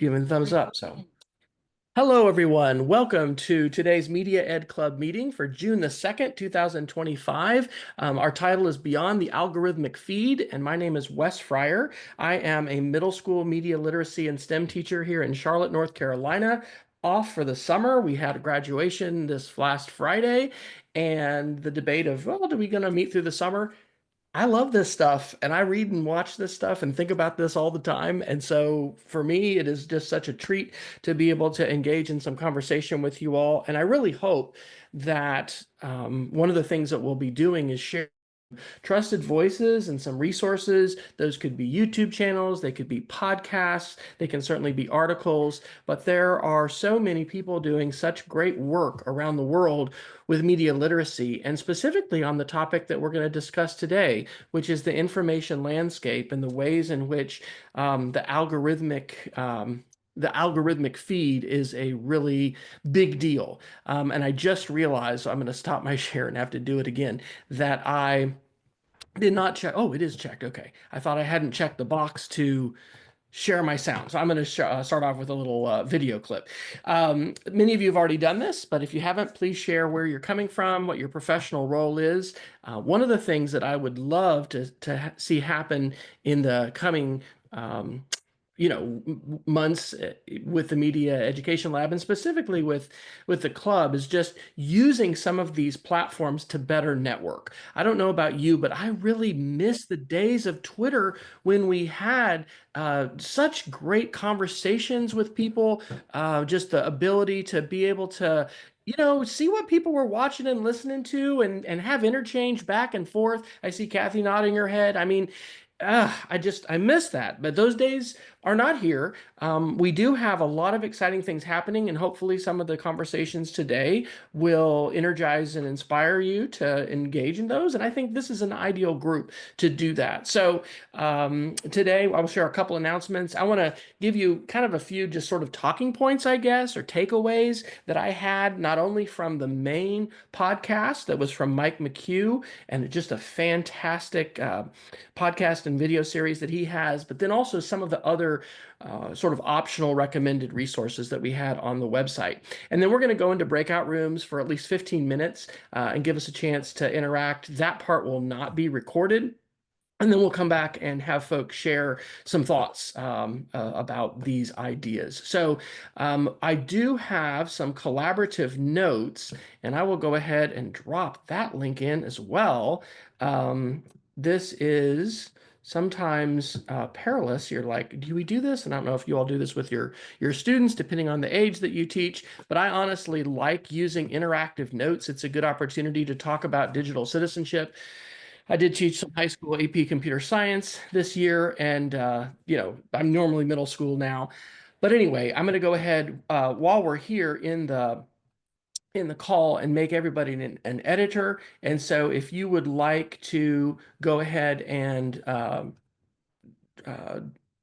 giving thumbs up. So, hello everyone. Welcome to today's Media Ed Club meeting for June the 2nd, 2025. Our title is Beyond the Algorithmic Feed, and my name is Wes Fryer. I am a middle school media literacy and STEM teacher here in Charlotte, North Carolina. Off for the summer. We had a graduation this last Friday, and the debate of, well, are we going to meet through the summer? I love this stuff and I read and watch this stuff and think about this all the time. And so for me, it is just such a treat to be able to engage in some conversation with you all. And I really hope that one of the things that we'll be doing is share trusted voices and some resources. Those could be YouTube channels, they could be podcasts, they can certainly be articles, but there are so many people doing such great work around the world with media literacy, and specifically on the topic that we're going to discuss today, which is the information landscape and the ways in which the algorithmic feed is a really big deal. And I just realized, so I'm going to stop my share and have to do it again, that I did not check. Oh, it is checked. Okay. I thought I hadn't checked the box to share my sound. So I'm going to start off with a little video clip. Many of you have already done this, but if you haven't, please share where you're coming from, what your professional role is. One of the things that I would love to see happen in the coming months with the Media Education Lab and specifically with the club is just using some of these platforms to better network. I don't know about you, but I really miss the days of Twitter when we had such great conversations with people, just the ability to be able to see what people were watching and listening to and have interchange back and forth. I see Kathy nodding her head. I mean, I miss that, but those days are not here. We do have a lot of exciting things happening, and hopefully some of the conversations today will energize and inspire you to engage in those. And I think this is an ideal group to do that. So today I'll share a couple announcements. I want to give you kind of a few just sort of talking points, I guess, or takeaways that I had not only from the main podcast that was from Mike McHugh, and just a fantastic podcast and video series that he has, but then also some of the other sort of optional recommended resources that we had on the website. And then we're going to go into breakout rooms for at least 15 minutes and give us a chance to interact. That part will not be recorded. And then we'll come back and have folks share some thoughts about these ideas. So I do have some collaborative notes, and I will go ahead and drop that link in as well. This is sometimes perilous. You're like, do we do this? And I don't know if you all do this with your students, depending on the age that you teach, but I honestly like using interactive notes. It's a good opportunity to talk about digital citizenship. I did teach some high school AP computer science this year, and I'm normally middle school now. But anyway, I'm going to go ahead while we're here in the call and make everybody an editor. And so if you would like to go ahead and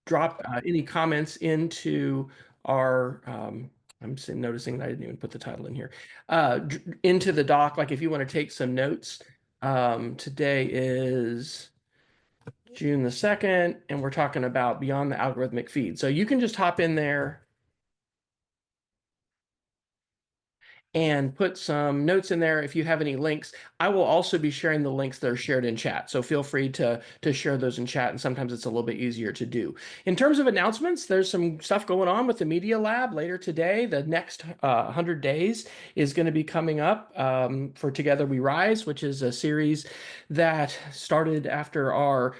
drop any comments into our I'm noticing that I didn't even put the title in here into the doc, like if you want to take some notes. Today is June the 2nd, and we're talking about Beyond the Algorithmic Feed. So you can just hop in there and put some notes in there if you have any links. I will also be sharing the links that are shared in chat, so feel free to share those in chat, and sometimes it's a little bit easier to do. In terms of announcements, there's some stuff going on with the Media Lab later today. The next 100 days is going to be coming up for Together We Rise, which is a series that started after our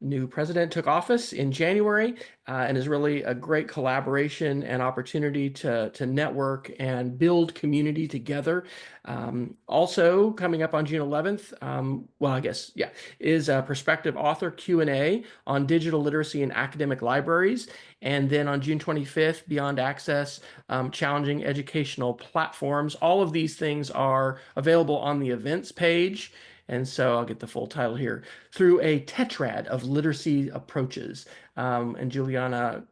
new president took office in January, and is really a great collaboration and opportunity to network and build community together. Also coming up on June 11th, is a prospective author Q&A on digital literacy in academic libraries. And then on June 25th, Beyond Access, challenging educational platforms. All of these things are available on the events page. And so I'll get the full title here, through a tetrad of literacy approaches. And Juliana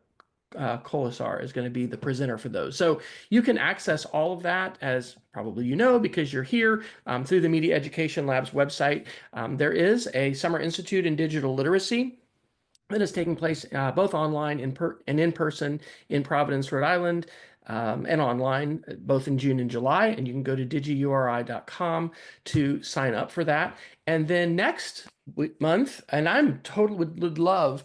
Colasar is going to be the presenter for those. So you can access all of that, as probably you know, because you're here, through the Media Education Lab's website. There is a Summer Institute in Digital Literacy that is taking place both online and in person in Providence, Rhode Island, and online both in June and July. And you can go to digiuri.com to sign up for that. And then next month, and I'm totally would love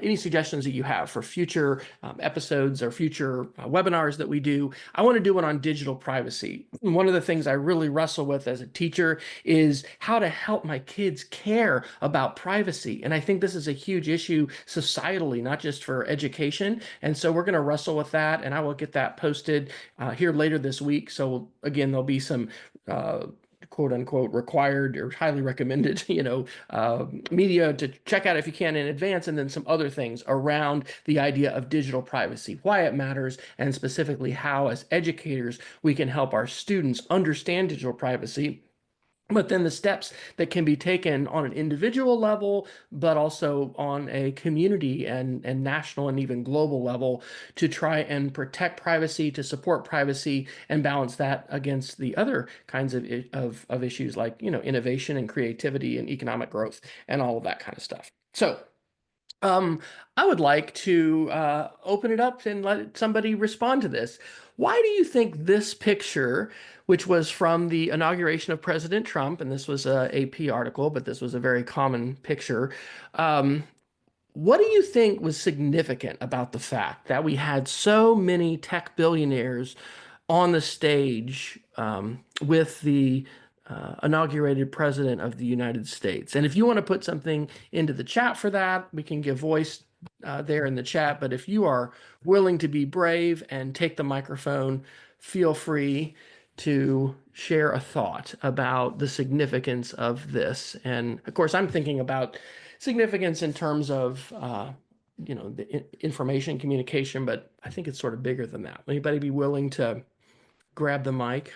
any suggestions that you have for future episodes or future webinars that we do. I want to do one on digital privacy. One of the things I really wrestle with as a teacher is how to help my kids care about privacy. And I think this is a huge issue societally, not just for education. And so we're going to wrestle with that, and I will get that posted here later this week. So again, there'll be some quote unquote required or highly recommended, media to check out if you can in advance, and then some other things around the idea of digital privacy, why it matters, and specifically how, as educators, we can help our students understand digital privacy, but then the steps that can be taken on an individual level, but also on a community and national and even global level to try and protect privacy, to support privacy, and balance that against the other kinds of issues like, innovation and creativity and economic growth and all of that kind of stuff. So um, I would like to open it up and let somebody respond to this. Why do you think this picture, which was from the inauguration of President Trump, and this was a AP article, but this was a very common picture, um, what do you think was significant about the fact that we had so many tech billionaires on the stage with the inaugurated president of the United States? And if you want to put something into the chat for that, we can give voice there in the chat. But if you are willing to be brave and take the microphone, feel free to share a thought about the significance of this. And of course, I'm thinking about significance in terms of the information communication, but I think it's sort of bigger than that. Anybody be willing to grab the mic?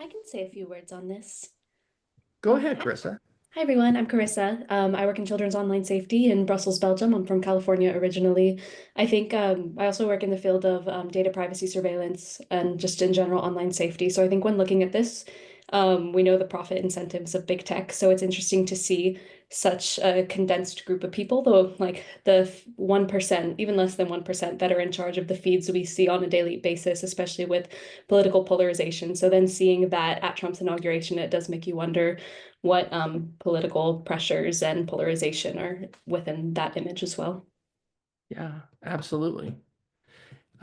I can say a few words on this. Go ahead, Carissa. Hi everyone, I'm Carissa. I work in children's online safety in Brussels, Belgium. I'm from California originally. I think I also work in the field of data privacy surveillance and just in general online safety. So I think when looking at this, we know the profit incentives of big tech. So it's interesting to see such a condensed group of people, though, like the 1%, even less than 1% that are in charge of the feeds we see on a daily basis, especially with political polarization. So then seeing that at Trump's inauguration, it does make you wonder what political pressures and polarization are within that image as well. Yeah, absolutely.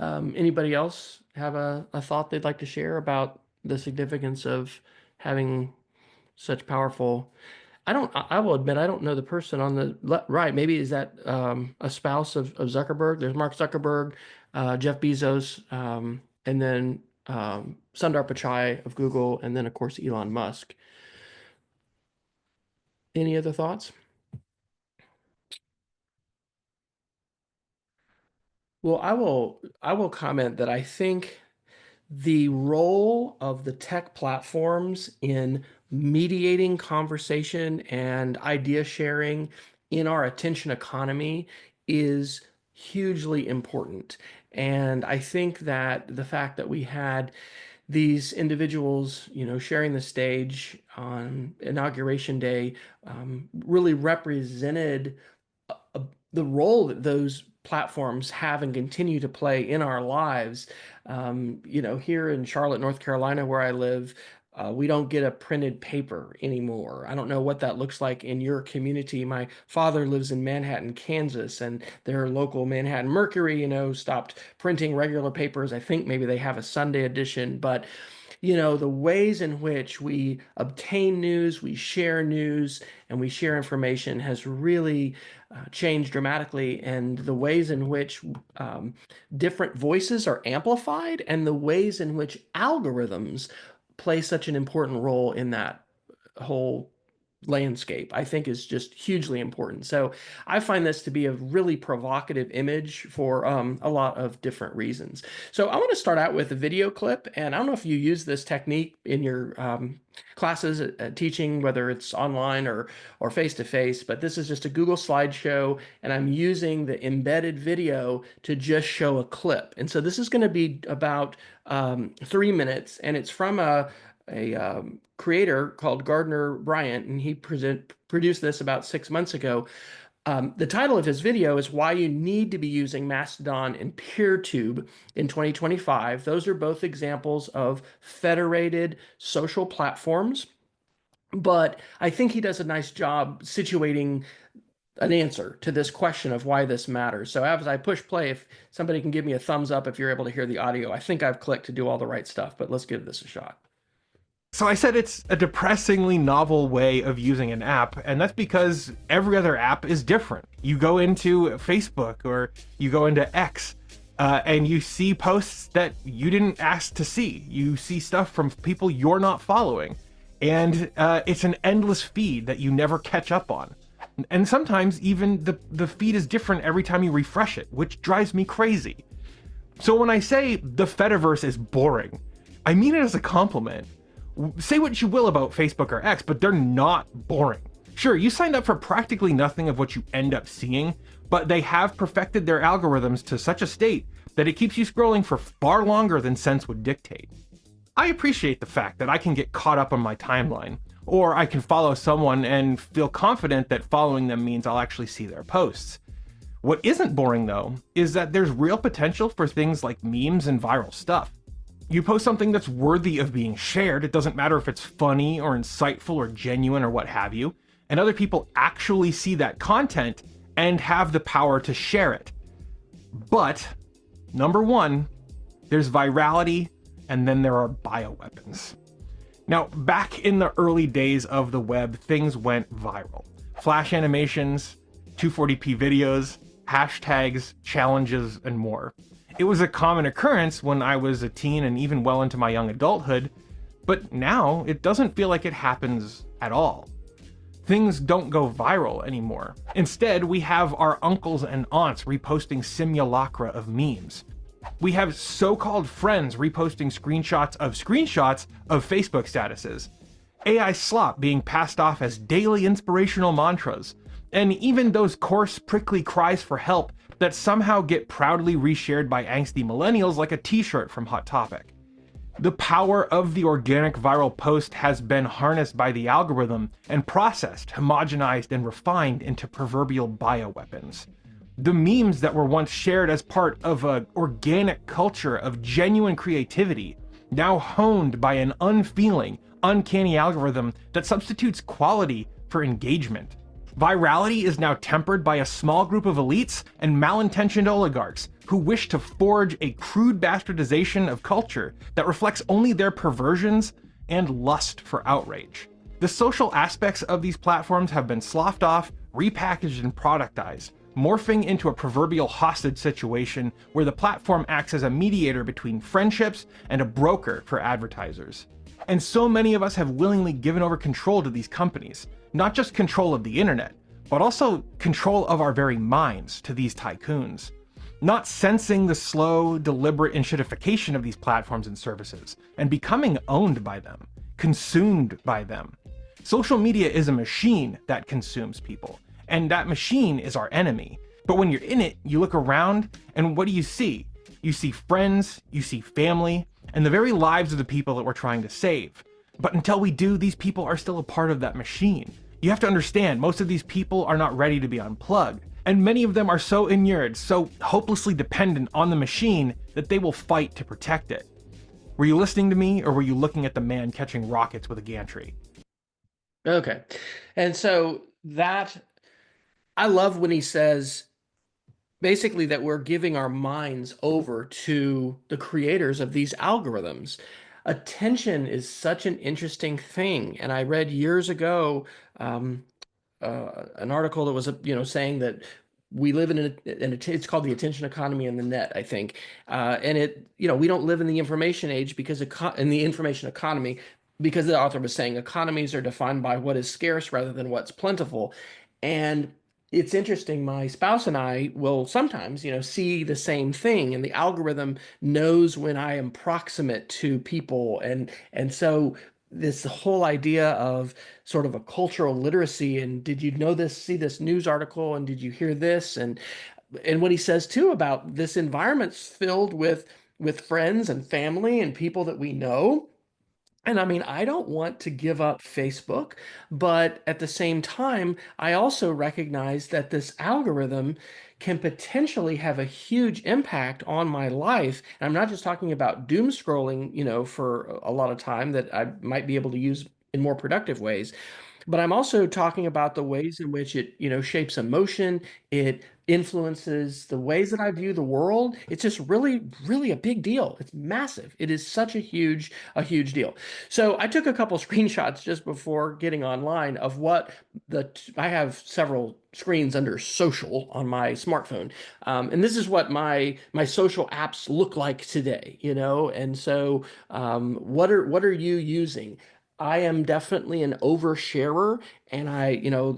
Anybody else have a thought they'd like to share about the significance of having such powerful? I will admit, I don't know the person on the right. Maybe is that a spouse of Zuckerberg? There's Mark Zuckerberg, Jeff Bezos, and then Sundar Pichai of Google, and then, of course, Elon Musk. Any other thoughts? Well, I will comment that I think the role of the tech platforms in mediating conversation and idea sharing in our attention economy is hugely important. And I think that the fact that we had these individuals, sharing the stage on Inauguration Day, really represented uh, the role that those platforms have and continue to play in our lives. Here in Charlotte, North Carolina, where I live, we don't get a printed paper anymore. I don't know what that looks like in your community. My father lives in Manhattan, Kansas, and their local Manhattan Mercury, stopped printing regular papers. I think maybe they have a Sunday edition, but the ways in which we obtain news, we share news, and we share information has really changed dramatically. And the ways in which different voices are amplified, and the ways in which algorithms play such an important role in that whole landscape, I think is just hugely important. So I find this to be a really provocative image for a lot of different reasons. So I want to start out with a video clip, and I don't know if you use this technique in your classes at teaching, whether it's online or face to face, but this is just a Google slideshow, and I'm using the embedded video to just show a clip. And so this is going to be about 3 minutes, and it's from creator called Gardner Bryant, and he produced this about 6 months ago. The title of his video is Why You Need to Be Using Mastodon and PeerTube in 2025. Those are both examples of federated social platforms, but I think he does a nice job situating an answer to this question of why this matters. So as I push play, if somebody can give me a thumbs up if you're able to hear the audio, I think I've clicked to do all the right stuff, but let's give this a shot. So I said it's a depressingly novel way of using an app, and that's because every other app is different. You go into Facebook or you go into X, and you see posts that you didn't ask to see. You see stuff from people you're not following, and it's an endless feed that you never catch up on. And sometimes even the feed is different every time you refresh it, which drives me crazy. So when I say the Fediverse is boring, I mean it as a compliment. Say what you will about Facebook or X, but they're not boring. Sure, you signed up for practically nothing of what you end up seeing, but they have perfected their algorithms to such a state that it keeps you scrolling for far longer than sense would dictate. I appreciate the fact that I can get caught up on my timeline, or I can follow someone and feel confident that following them means I'll actually see their posts. What isn't boring though, is that there's real potential for things like memes and viral stuff. You post something that's worthy of being shared, it doesn't matter if it's funny or insightful or genuine or what have you, and other people actually see that content and have the power to share it. But, number one, there's virality, and then there are bioweapons. Now, back in the early days of the web, things went viral. Flash animations, 240p videos, hashtags, challenges, and more. It was a common occurrence when I was a teen and even well into my young adulthood, but now it doesn't feel like it happens at all. Things don't go viral anymore. Instead, we have our uncles and aunts reposting simulacra of memes. We have so-called friends reposting screenshots of Facebook statuses. AI slop being passed off as daily inspirational mantras. And even those coarse, prickly cries for help that somehow get proudly reshared by angsty millennials like a t-shirt from Hot Topic. The power of the organic viral post has been harnessed by the algorithm and processed, homogenized, and refined into proverbial bioweapons. The memes that were once shared as part of an organic culture of genuine creativity, now honed by an unfeeling, uncanny algorithm that substitutes quality for engagement. Virality is now tempered by a small group of elites and malintentioned oligarchs who wish to forge a crude bastardization of culture that reflects only their perversions and lust for outrage. The social aspects of these platforms have been sloughed off, repackaged, and productized, morphing into a proverbial hostage situation where the platform acts as a mediator between friendships and a broker for advertisers. And so many of us have willingly given over control to these companies, not just control of the internet, but also control of our very minds to these tycoons. Not sensing the slow, deliberate enshittification of these platforms and services, and becoming owned by them, consumed by them. Social media is a machine that consumes people, and that machine is our enemy. But when you're in it, you look around, and what do you see? You see friends, you see family, and the very lives of the people that we're trying to save. But until we do, these people are still a part of that machine. You have to understand, most of these people are not ready to be unplugged, and many of them are so inured, so hopelessly dependent on the machine that they will fight to protect it. Were you listening to me, or were you looking at the man catching rockets with a gantry? Okay. And so I love when he says basically that we're giving our minds over to the creators of these algorithms. Attention is such an interesting thing. And I read years ago an article that was, saying that we live in it's called the attention economy in the net, I think. And we don't live in the information age in the information economy, because the author was saying economies are defined by what is scarce rather than what's plentiful. And it's interesting, my spouse and I will sometimes, see the same thing, and the algorithm knows when I am proximate to people. And so this whole idea of sort of a cultural literacy, and did you know this, see this news article, and did you hear this? And what he says too about this environment's filled with friends and family and people that we know. And I mean, I don't want to give up Facebook, but at the same time, I also recognize that this algorithm can potentially have a huge impact on my life. And I'm not just talking about doom scrolling, for a lot of time that I might be able to use in more productive ways. But I'm also talking about the ways in which it, shapes emotion. It influences the ways that I view the world. It's just really, really a big deal. It's massive. It is such a huge deal. So I took a couple screenshots just before getting online of what I have several screens under social on my smartphone, and this is what my social apps look like today. And so, what are you using? I am definitely an oversharer. And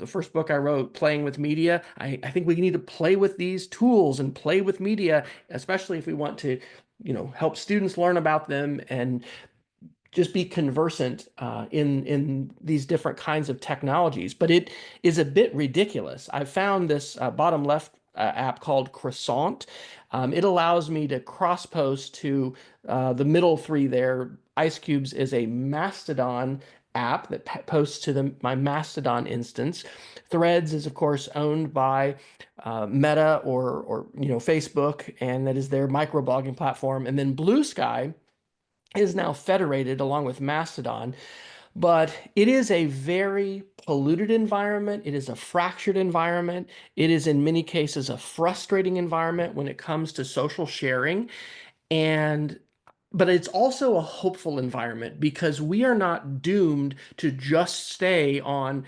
the first book I wrote, Playing with Media, I think we need to play with these tools and play with media, especially if we want to, help students learn about them and just be conversant in these different kinds of technologies. But it is a bit ridiculous. I found this bottom left app called Croissant. It allows me to cross post to the middle three there. Ice Cubes is a Mastodon app that posts to my Mastodon instance. Threads is, of course, owned by Meta or Facebook, and that is their microblogging platform. And then Blue Sky is now federated along with Mastodon, but it is a very polluted environment. It is a fractured environment. It is, in many cases, a frustrating environment when it comes to social sharing. And but it's also a hopeful environment because we are not doomed to just stay on,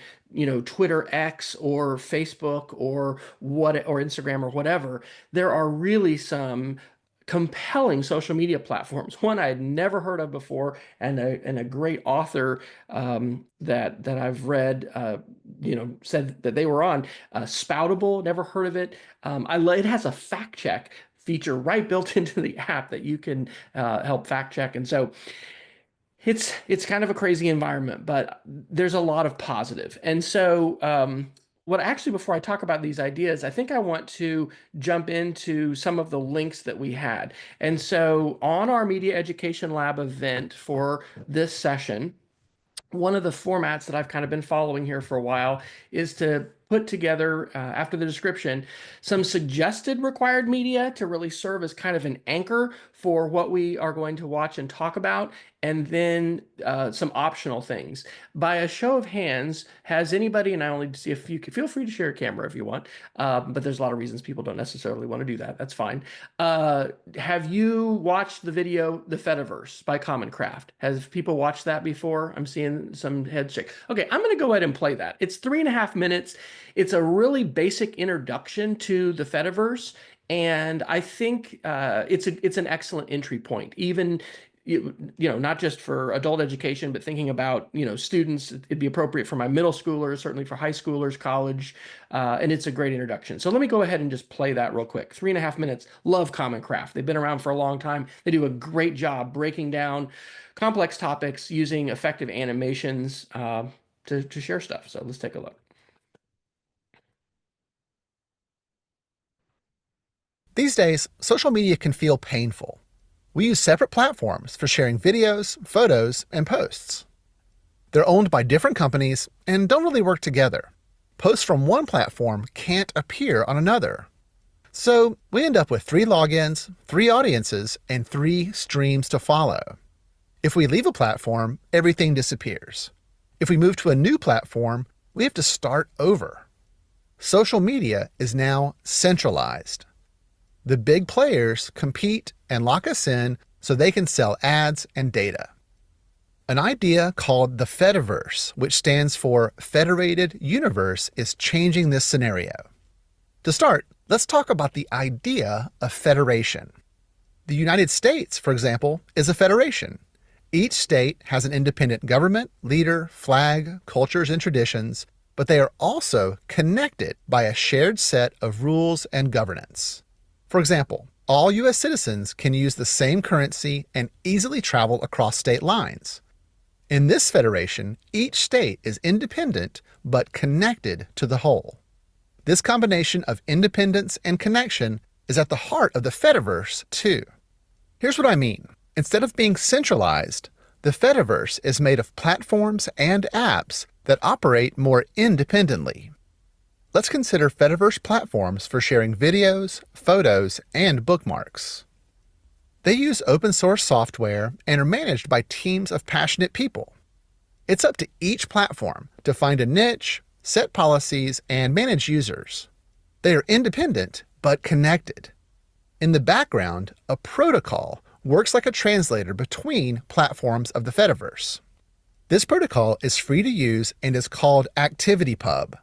Twitter X or Facebook or Instagram or whatever. There are really some compelling social media platforms. One I had never heard of before, and a great author that I've read, said that they were on. Spoutable, never heard of it. It has a fact check feature right built into the app that you can help fact check, and so it's kind of a crazy environment, but there's a lot of positive. And so, what actually, before I talk about these ideas, I think I want to jump into some of the links that we had. And so, on our Media Education Lab event for this session, one of the formats that I've kind of been following here for a while is to put together, after the description, some suggested required media to really serve as kind of an anchor for what we are going to watch and talk about, and then some optional things. By a show of hands, has anybody, and I only see a few, feel free to share a camera if you want, but there's a lot of reasons people don't necessarily want to do that. That's fine. Have you watched the video, The Fediverse by Common Craft? Has people watched that before? I'm seeing some heads shake. Okay, I'm going to go ahead and play that. It's 3.5 minutes. It's a really basic introduction to the Fediverse, and I think it's an excellent entry point. Even not just for adult education, but thinking about students, it'd be appropriate for my middle schoolers, certainly for high schoolers, college, and it's a great introduction. So let me go ahead and just play that real quick. 3.5 minutes. Love Common Craft. They've been around for a long time. They do a great job breaking down complex topics using effective animations to share stuff. So let's take a look. These days, social media can feel painful. We use separate platforms for sharing videos, photos, and posts. They're owned by different companies and don't really work together. Posts from one platform can't appear on another. So we end up with 3 logins, 3 audiences, and 3 streams to follow. If we leave a platform, everything disappears. If we move to a new platform, we have to start over. Social media is now centralized. The big players compete and lock us in so they can sell ads and data. An idea called the Fediverse, which stands for Federated Universe, is changing this scenario. To start, let's talk about the idea of federation. The United States, for example, is a federation. Each state has an independent government, leader, flag, cultures, and traditions, but they are also connected by a shared set of rules and governance. For example, all U.S. citizens can use the same currency and easily travel across state lines. In this federation, each state is independent but connected to the whole. This combination of independence and connection is at the heart of the Fediverse, too. Here's what I mean. Instead of being centralized, The Fediverse is made of platforms and apps that operate more independently. Let's consider Fediverse platforms for sharing videos, photos, and bookmarks. They use open source software and are managed by teams of passionate people. It's up to each platform to find a niche, set policies, and manage users. They are independent but connected. In the background, a protocol works like a translator between platforms of the Fediverse. This protocol is free to use and is called ActivityPub.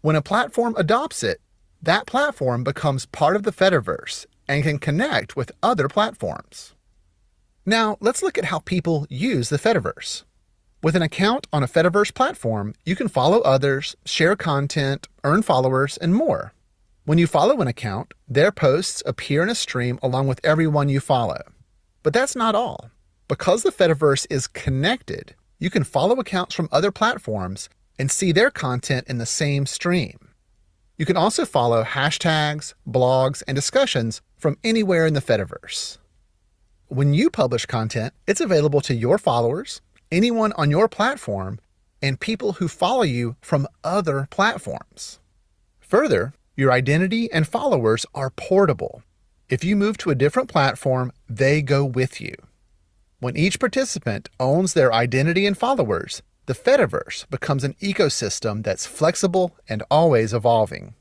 When a platform adopts it, that platform becomes part of the Fediverse and can connect with other platforms. Now, let's look at how people use the Fediverse. With an account on a Fediverse platform, you can follow others, share content, earn followers, and more. When you follow an account, their posts appear in a stream along with everyone you follow. But that's not all. Because the Fediverse is connected, you can follow accounts from other platforms and see their content in the same stream. You can also follow hashtags, blogs, and discussions from anywhere in the Fediverse. When you publish content, it's available to your followers, anyone on your platform, and people who follow you from other platforms. Further, your identity and followers are portable. If you move to a different platform, they go with you. When each participant owns their identity and followers, the Fediverse becomes an ecosystem that's flexible and always evolving.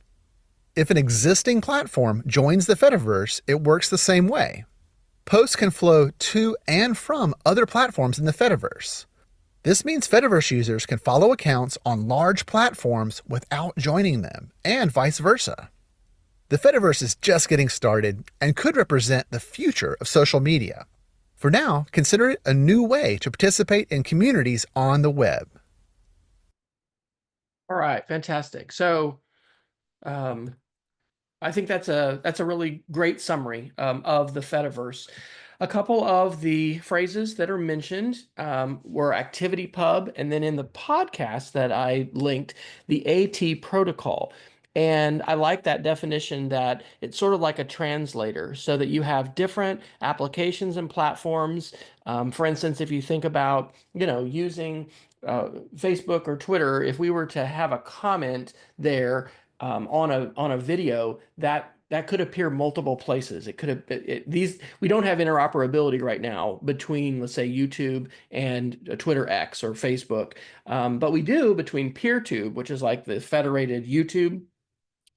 If an existing platform joins the Fediverse, it works the same way. Posts can flow to and from other platforms in the Fediverse. This means Fediverse users can follow accounts on large platforms without joining them, and vice versa. The Fediverse is just getting started and could represent the future of social media. For now, consider it a new way to participate in communities on the web. All right, fantastic. So I think that's a really great summary of the Fediverse. A couple of the phrases that are mentioned were activity pub, and then in the podcast that I linked, the AT protocol. And I like that definition that it's sort of like a translator so that you have different applications and platforms. For instance, if you think about, using Facebook or Twitter, if we were to have a comment there on a video, that could appear multiple places. It could have these. We don't have interoperability right now between, let's say, YouTube and Twitter X or Facebook, but we do between PeerTube, which is like the federated YouTube,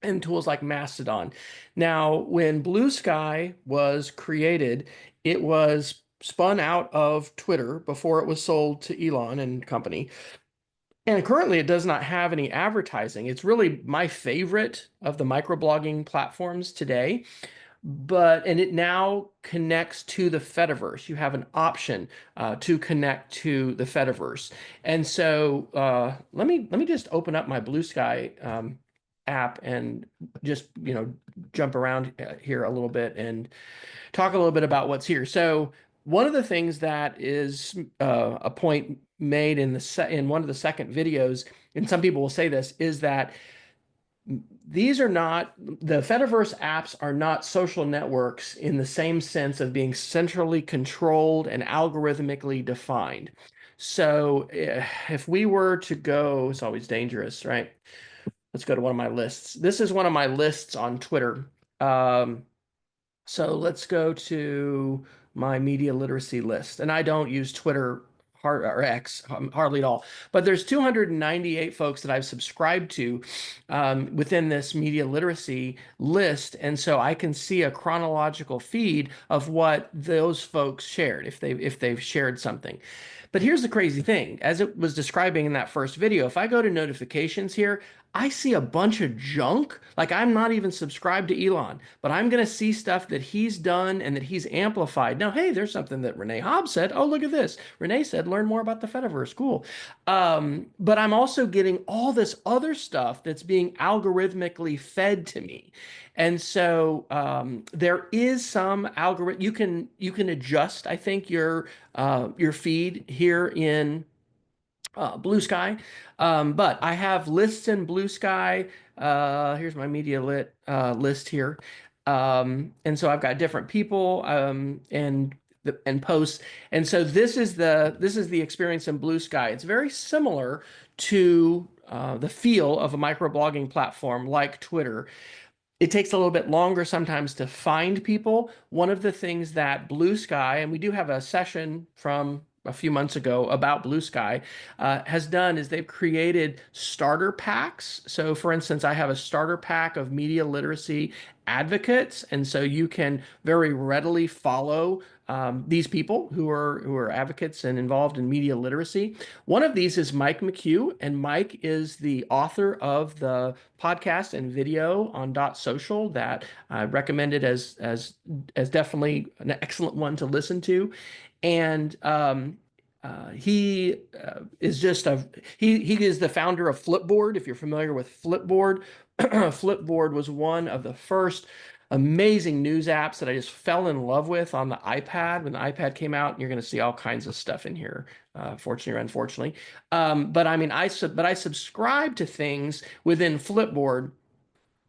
and tools like Mastodon. Now, when Blue Sky was created, it was spun out of Twitter before it was sold to Elon and company. And currently, it does not have any advertising. It's really my favorite of the microblogging platforms today. And it now connects to the Fediverse. You have an option to connect to the Fediverse. And so let me just open up my Blue Sky app and just jump around here a little bit and talk a little bit about what's here. So one of the things that is a point made in one of the second videos, and some people will say this, is that these are not, the Fediverse apps are not social networks in the same sense of being centrally controlled and algorithmically defined. So if we were to go, it's always dangerous, right? Let's go to one of my lists. This is one of my lists on Twitter. So let's go to my media literacy list. And I don't use Twitter or X hardly at all. But there's 298 folks that I've subscribed to within this media literacy list. And so I can see a chronological feed of what those folks shared, if they've shared something. But here's the crazy thing. As it was describing in that first video, if I go to notifications here, I see a bunch of junk. Like, I'm not even subscribed to Elon, but I'm going to see stuff that he's done and that he's amplified. Now, hey, there's something that Renee Hobbs said. Oh, look at this. Renee said, learn more about the Fediverse. Cool. But I'm also getting all this other stuff that's being algorithmically fed to me. And so there is some algorithm. You can adjust, I think, your feed here in Blue Sky. But I have lists in Blue Sky. Here's my media list here. And so I've got different people, and and posts. And so this is the experience in Blue Sky. It's very similar to the feel of a microblogging platform like Twitter. It takes a little bit longer sometimes to find people. One of the things that Blue Sky, and we do have a session from a few months ago about Blue Sky, has done is they've created starter packs. So, for instance, I have a starter pack of media literacy advocates, and so you can very readily follow these people who are advocates and involved in media literacy. One of these is Mike McHugh, and Mike is the author of the podcast and video on Dot Social that I recommended as definitely an excellent one to listen to. And he is just he is the founder of Flipboard. If you're familiar with Flipboard, Flipboard was one of the first amazing news apps that I just fell in love with on the iPad when the iPad came out. And you're going to see all kinds of stuff in here, fortunately or unfortunately. But I mean, I subscribe to things within Flipboard,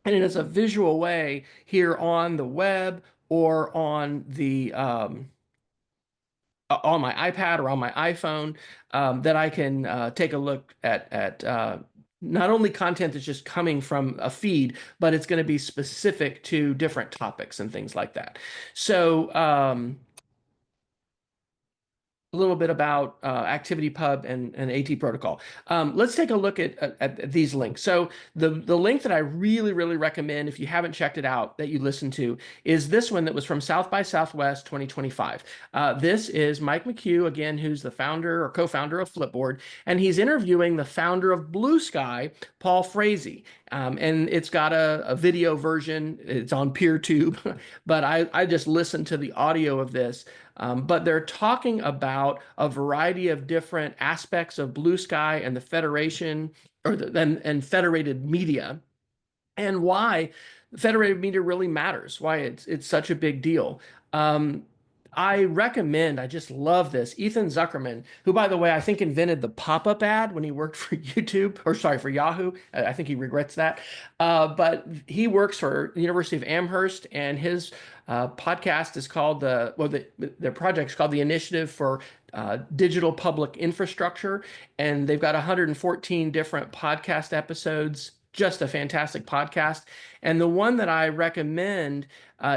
and it is a visual way here on the web or on my iPad or on my iPhone, that I can take a look at not only content that's just coming from a feed, but it's going to be specific to different topics and things like that. So a little bit about ActivityPub and AT protocol. Let's take a look at these links. So the link that I really, really recommend, if you haven't checked it out, that you listen to, is this one that was from South by Southwest 2025. This is Mike McHugh, again, who's the founder or co-founder of Flipboard, and he's interviewing the founder of Blue Sky, Paul Frazee. And it's got a video version. It's on PeerTube, but I just listened to the audio of this. But they're talking about a variety of different aspects of Blue Sky and the Federation and federated media, and why federated media really matters, why it's such a big deal. I just love this. Ethan Zuckerman, who, by the way, I think invented the pop-up ad when he worked for YouTube, or sorry, for Yahoo. I think he regrets that. But he works for the University of Amherst, and his podcast is called their project is called the Initiative for Digital Public Infrastructure. And they've got 114 different podcast episodes. Just a fantastic podcast. And the one that I recommend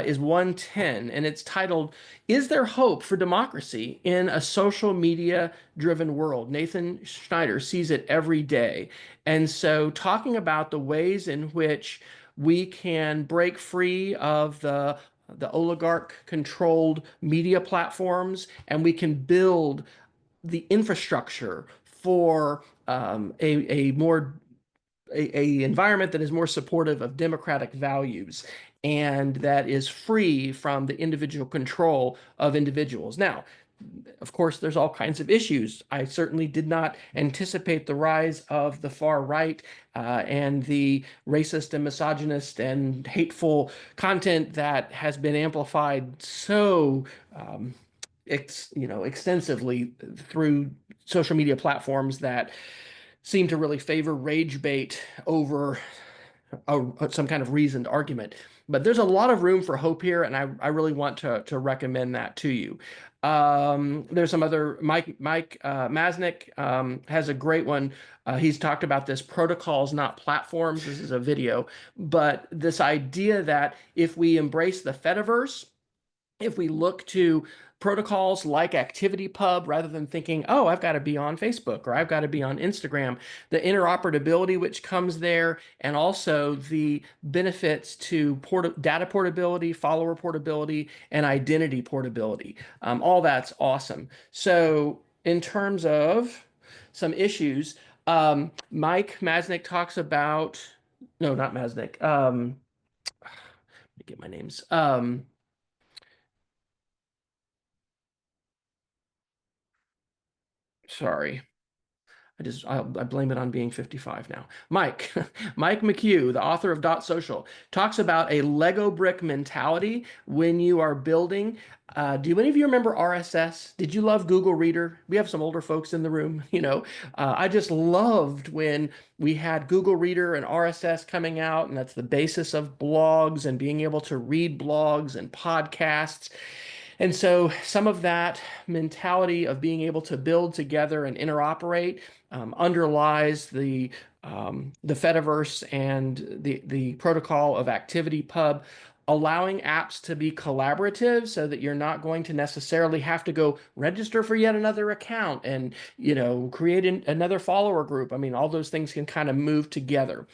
is 110, and it's titled, "Is There Hope for Democracy in a Social Media Driven World?" Nathan Schneider sees it every day. And so talking about the ways in which we can break free of the oligarch controlled media platforms, and we can build the infrastructure for a more environment that is more supportive of democratic values and that is free from the individual control of individuals. Now, of course, there's all kinds of issues. I certainly did not anticipate the rise of the far right and the racist and misogynist and hateful content that has been amplified so extensively through social media platforms that seem to really favor rage bait over some kind of reasoned argument. But there's a lot of room for hope here, and I really want to recommend that to you. There's some other, Mike Masnick has a great one. He's talked about this, protocols, not platforms. This is a video, but this idea that if we embrace the Fediverse, if we look to protocols like ActivityPub, rather than thinking, oh, I've got to be on Facebook or I've got to be on Instagram, the interoperability which comes there, and also the benefits to data portability, follower portability, and identity portability. All that's awesome. So in terms of some issues, Mike Masnick talks about, no, not Masnick. Let me get my names. Sorry. I blame it on being 55 now. Mike McHugh, the author of Dot Social, talks about a Lego brick mentality when you are building. Do any of you remember RSS? Did you love Google Reader? We have some older folks in the room. I just loved when we had Google Reader and RSS coming out, and that's the basis of blogs and being able to read blogs and podcasts. And so some of that mentality of being able to build together and interoperate underlies the Fediverse and the protocol of ActivityPub, allowing apps to be collaborative so that you're not going to necessarily have to go register for yet another account and, create another follower group. I mean, all those things can kind of move together.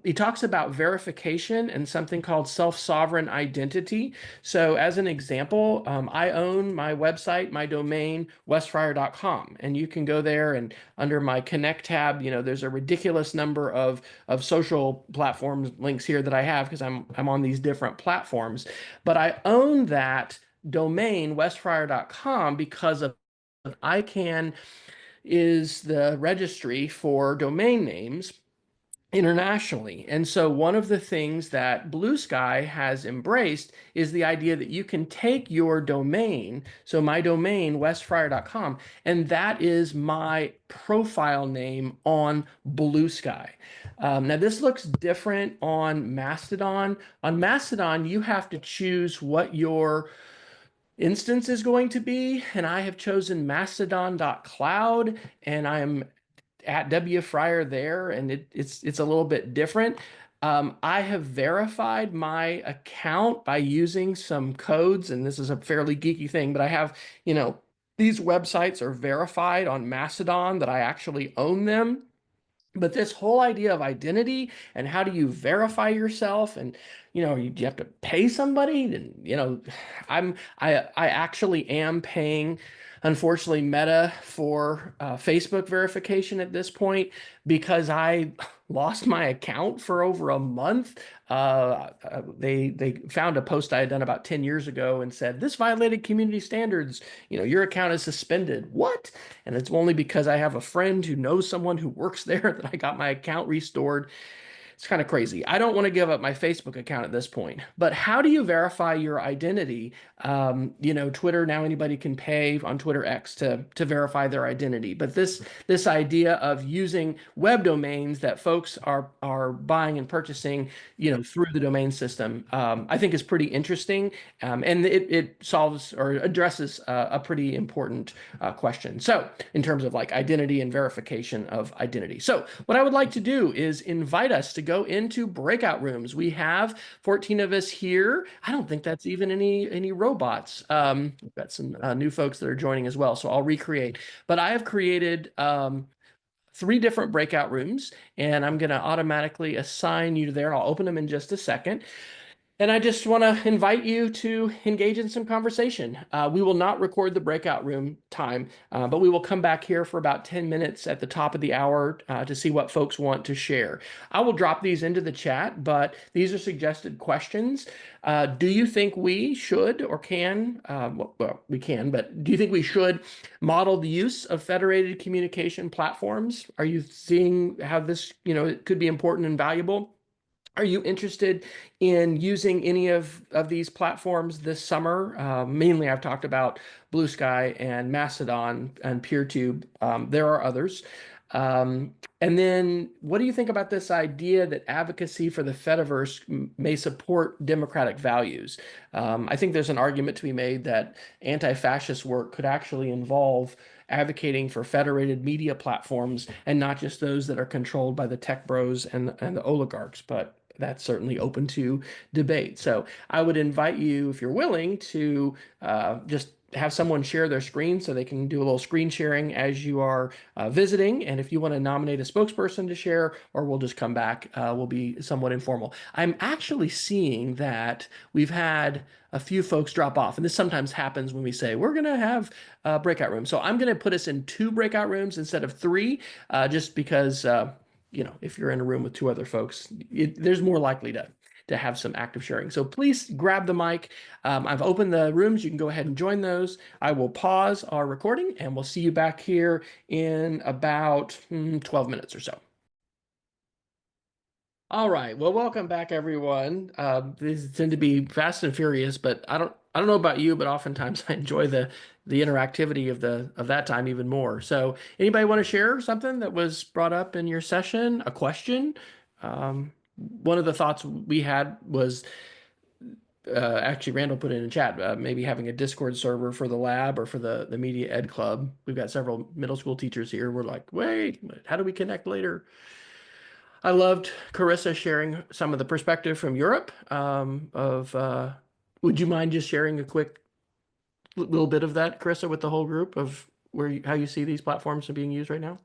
He talks about verification and something called self-sovereign identity. So as an example, I own my website, my domain, westfryer.com, and you can go there and under my Connect tab, there's a ridiculous number of social platforms links here that I have because I'm on these different platforms. But I own that domain, westfryer.com, because of ICANN is the registry for domain names internationally. And so one of the things that Blue Sky has embraced is the idea that you can take your domain, so my domain, westfryer.com, and that is my profile name on Blue Sky. Now, this looks different on Mastodon. On Mastodon, you have to choose what your instance is going to be, and I have chosen mastodon.cloud, and I am at W Fryer there, and it's a little bit different. I have verified my account by using some codes, and this is a fairly geeky thing, but I have, these websites are verified on Mastodon that I actually own them. But this whole idea of identity and how do you verify yourself, and you have to pay somebody, and I actually am paying, unfortunately, Meta for Facebook verification at this point because I lost my account for over a month. They found a post I had done about 10 years ago and said this violated community standards. Your account is suspended. What? And it's only because I have a friend who knows someone who works there that I got my account restored. It's kind of crazy. I don't want to give up my Facebook account at this point. But how do you verify your identity? Twitter, now anybody can pay on Twitter X to verify their identity. But this idea of using web domains that folks are buying and purchasing, through the domain system, I think is pretty interesting. And it solves or addresses a pretty important question. So in terms of like identity and verification of identity. So what I would like to do is invite us to go into breakout rooms. We have 14 of us here. I don't think that's even any robots. We've got some new folks that are joining as well, so I'll recreate. But I have created 3 different breakout rooms, and I'm going to automatically assign you there. I'll open them in just a second. And I just want to invite you to engage in some conversation. We will not record the breakout room time, but we will come back here for about 10 minutes at the top of the hour to see what folks want to share. I will drop these into the chat, but these are suggested questions. Do you think we should or can, well, we can, but do you think we should model the use of federated communication platforms? Are you seeing how this, it could be important and valuable? Are you interested in using any of these platforms this summer? Mainly, I've talked about Blue Sky and Mastodon and PeerTube. There are others. And then what do you think about this idea that advocacy for the Fediverse may support democratic values? I think there's an argument to be made that anti-fascist work could actually involve advocating for federated media platforms and not just those that are controlled by the tech bros and the oligarchs. But that's certainly open to debate. So I would invite you, if you're willing, to just have someone share their screen so they can do a little screen sharing as you are visiting. And if you want to nominate a spokesperson to share, or we'll just come back, we'll be somewhat informal. I'm actually seeing that we've had a few folks drop off. And this sometimes happens when we say, we're going to have a breakout room. So I'm going to put us in 2 breakout rooms instead of 3, just because if you're in a room with 2 other folks, there's more likely to have some active sharing. So please grab the mic. I've opened the rooms. You can go ahead and join those. I will pause our recording, and we'll see you back here in about 12 minutes or so. All right. Well, welcome back, everyone. These tend to be fast and furious, but I don't know about you, but oftentimes I enjoy the interactivity of that time even more. So, anybody want to share something that was brought up in your session? A question? One of the thoughts we had was actually Randall put it in the chat, maybe having a Discord server for the lab or for the media ed club. We've got several middle school teachers here. We're like, wait, how do we connect later? I loved Carissa sharing some of the perspective from Europe. Would you mind just sharing a quick little bit of that, Carissa, with the whole group of how you see these platforms are being used right now?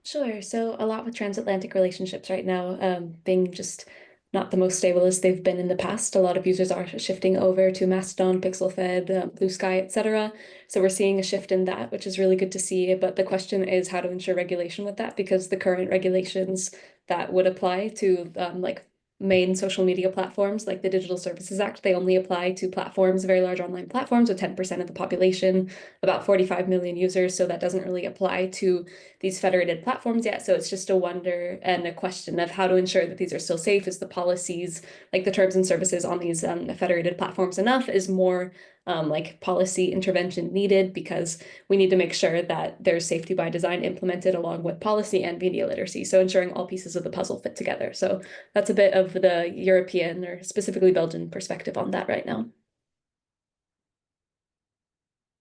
Sure. So a lot with transatlantic relationships right now, being just not the most stable as they've been in the past. A lot of users are shifting over to Mastodon, PixelFed, Blue Sky, etc. So we're seeing a shift in that, which is really good to see. But the question is how to ensure regulation with that, because the current regulations that would apply to like main social media platforms, like the Digital Services Act, they only apply to platforms, very large online platforms with 10% of the population, about 45 million users. So that doesn't really apply to these federated platforms yet. So it's just a wonder and a question of how to ensure that these are still safe. Is the policies, like the terms and services on these federated platforms enough? Is more like policy intervention needed? Because we need to make sure that there's safety by design implemented along with policy and media literacy. So ensuring all pieces of the puzzle fit together. So that's a bit of the European or specifically Belgian perspective on that right now.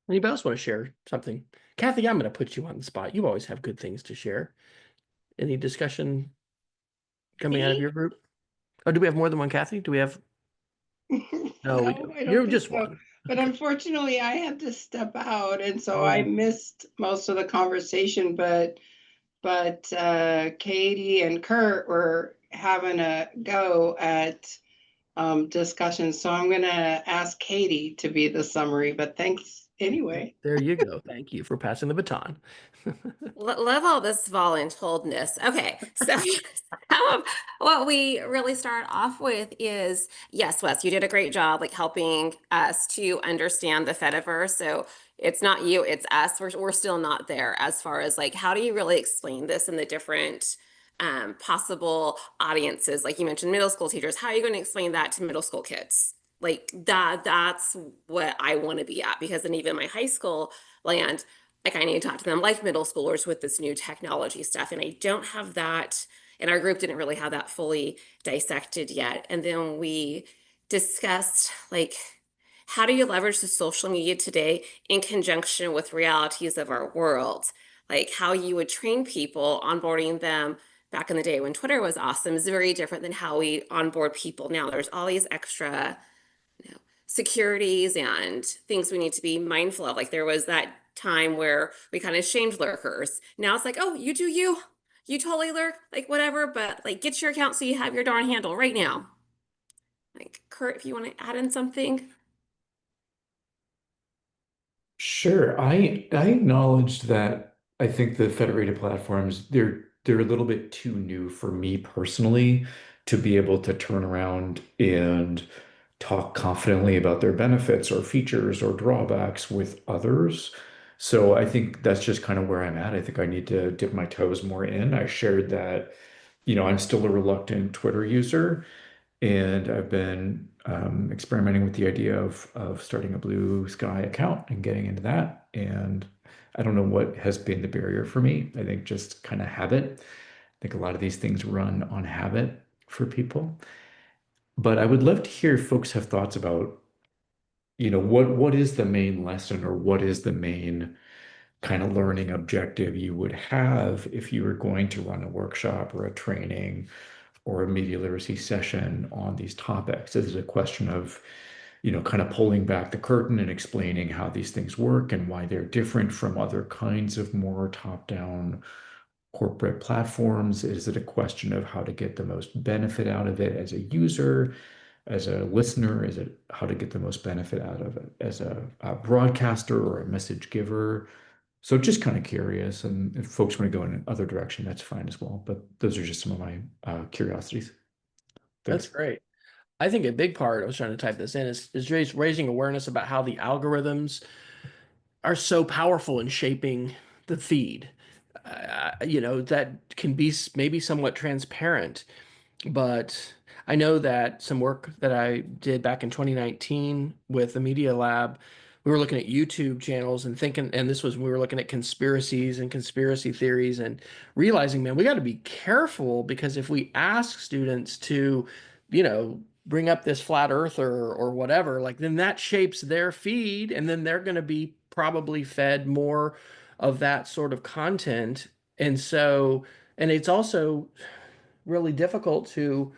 Anybody else want to share something? Kathy, I'm going to put you on the spot. You always have good things to share. Any discussion coming out of Me? your group? Oh, do we have more than one Kathy? Do we have? No, we No, do. I don't You're think just so. one. But Okay. unfortunately, I had to step out, and so I Oh, missed most of the conversation. But Katie and Kurt were having a go at discussions. So I'm going to ask Katie to be the summary. But thanks anyway. there you go. Thank you for passing the baton. Love all this voluntoldness. Okay, so some of what we really start off with is yes, Wes, you did a great job like helping us to understand the Fediverse. So it's not you, it's us. We're still not there as far as like how do you really explain this in the different possible audiences? Like you mentioned, middle school teachers. How are you going to explain that to middle school kids? Like that's what I want to be at because then even my high school land like I need to talk to them like middle schoolers with this new technology stuff. And I don't have that, and our group didn't really have that fully dissected yet. And then we discussed like how do you leverage the social media today in conjunction with realities of our world? Like how you would train people onboarding them back in the day when Twitter was awesome is very different than how we onboard people now. There's all these extra securities and things we need to be mindful of. Like there was that time where we kind of shamed lurkers. Now it's like, oh, you do you. You totally lurk, like whatever, but like get your account so you have your darn handle right now. Like Kurt, if you want to add in something. Sure. I acknowledged that I think the federated platforms they're a little bit too new for me personally to be able to turn around and talk confidently about their benefits or features or drawbacks with others. So I think that's just kind of where I'm at. I think I need to dip my toes more in. I shared that, I'm still a reluctant Twitter user. And I've been experimenting with the idea of starting a Blue Sky account and getting into that. And I don't know what has been the barrier for me. I think just kind of habit. I think a lot of these things run on habit for people. But I would love to hear if folks have thoughts about, what is the main lesson or what is the main kind of learning objective you would have if you were going to run a workshop or a training or a media literacy session on these topics. This is a question of, kind of pulling back the curtain and explaining how these things work and why they're different from other kinds of more top-down corporate platforms. Is it a question of how to get the most benefit out of it as a user, as a listener? Is it how to get the most benefit out of it as a broadcaster or a message giver? So just kind of curious, and if folks want to go in another direction, that's fine as well. But those are just some of my curiosities. That's Thanks. great. I think a big part, I was trying to type this in, is raising awareness about how the algorithms are so powerful in shaping the feed. That can be maybe somewhat transparent, but I know that some work that I did back in 2019 with the Media Lab, we were looking at YouTube channels and thinking, and this was when we were looking at conspiracies and conspiracy theories and realizing, man, we got to be careful because if we ask students to, you know, bring up this flat earther or whatever, like then that shapes their feed, and then they're going to be probably fed more of that sort of content. And so, and it's also really difficult to,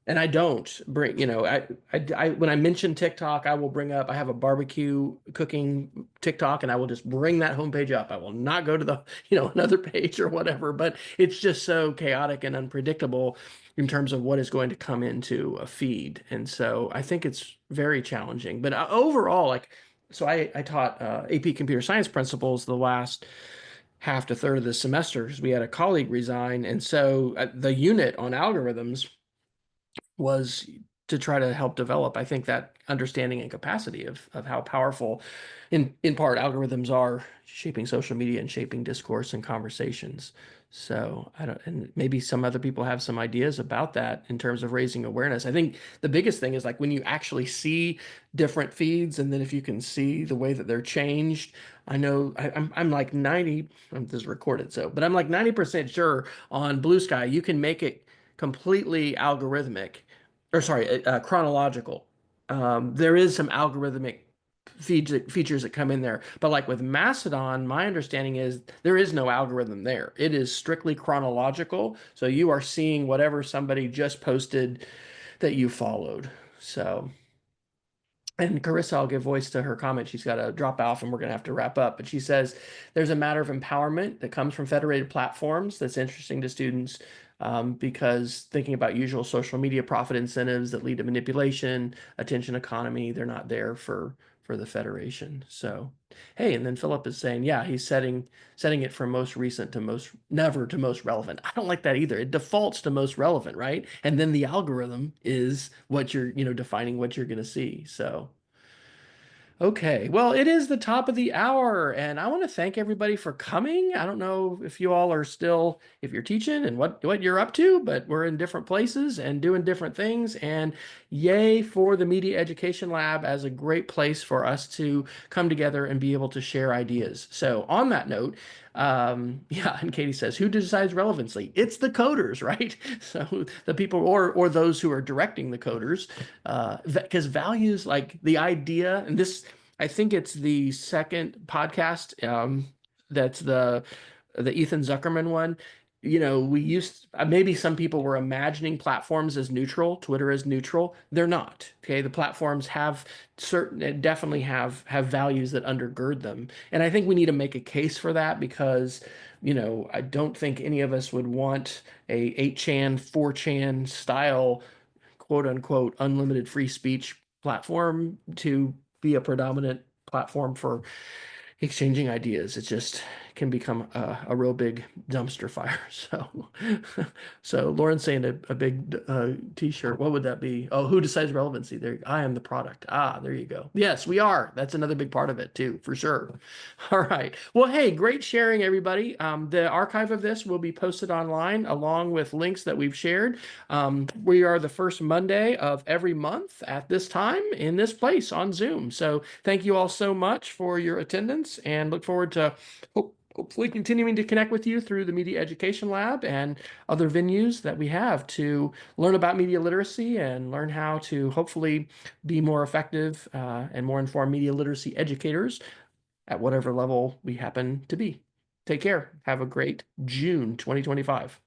and I don't bring, when I mention TikTok, I will bring up, I have a barbecue cooking TikTok, and I will just bring that homepage up. I will not go to the, another page or whatever, but it's just so chaotic and unpredictable in terms of what is going to come into a feed. And so I think it's very challenging, but overall, like, so I taught AP computer science principles the last half to third of the semester because we had a colleague resign. And so the unit on algorithms was to try to help develop, I think, that understanding and capacity of how powerful, in part, algorithms are shaping social media and shaping discourse and conversations. So I don't, and maybe some other people have some ideas about that in terms of raising awareness. I think the biggest thing is like when you actually see different feeds, and then if you can see the way that they're changed. I know I'm like 90, this is recorded, so, but I'm like 90% sure on Blue Sky you can make it completely algorithmic, or sorry, chronological. There is some algorithmic features that come in there, but like with Mastodon, my understanding is there is no algorithm there. It is strictly chronological. So you are seeing whatever somebody just posted that you followed. So, and Carissa, I'll give voice to her comment. She's got to drop off and we're going to have to wrap up. But she says there's a matter of empowerment that comes from federated platforms that's interesting to students, because thinking about usual social media profit incentives that lead to manipulation, attention economy, they're not there for the federation. So, hey, and then Philip is saying, yeah, he's setting it from most recent to most never to most relevant. I don't like that either. It defaults to most relevant, right? And then the algorithm is what you're, defining what you're going to see. So, okay, well, it is the top of the hour, and I want to thank everybody for coming. I don't know if you all are still, if you're teaching and what you're up to, but we're in different places and doing different things. And yay for the Media Education Lab as a great place for us to come together and be able to share ideas. So on that note, yeah, and Katie says, who decides relevancy? It's the coders, right? So the people or those who are directing the coders, because values, like the idea, and this, I think it's the second podcast, that's the Ethan Zuckerman one. We used, maybe some people were imagining platforms as neutral, Twitter as neutral. They're not. Okay, the platforms have definitely have values that undergird them, and I think we need to make a case for that because, I don't think any of us would want a 8chan, 4chan style, quote unquote, unlimited free speech platform to be a predominant platform for exchanging ideas. It just can become a real big dumpster fire. So Lauren's saying a big t-shirt. What would that be? Oh, who decides relevancy? There, I am the product. There you go. Yes, we are. That's another big part of it too, for sure. All right. Well, hey, great sharing, everybody. The archive of this will be posted online along with links that we've shared. We are the first Monday of every month at this time in this place on Zoom. So thank you all so much for your attendance, and look forward to hopefully continuing to connect with you through the Media Education Lab and other venues that we have to learn about media literacy and learn how to hopefully be more effective and more informed media literacy educators at whatever level we happen to be. Take care. Have a great June 2025.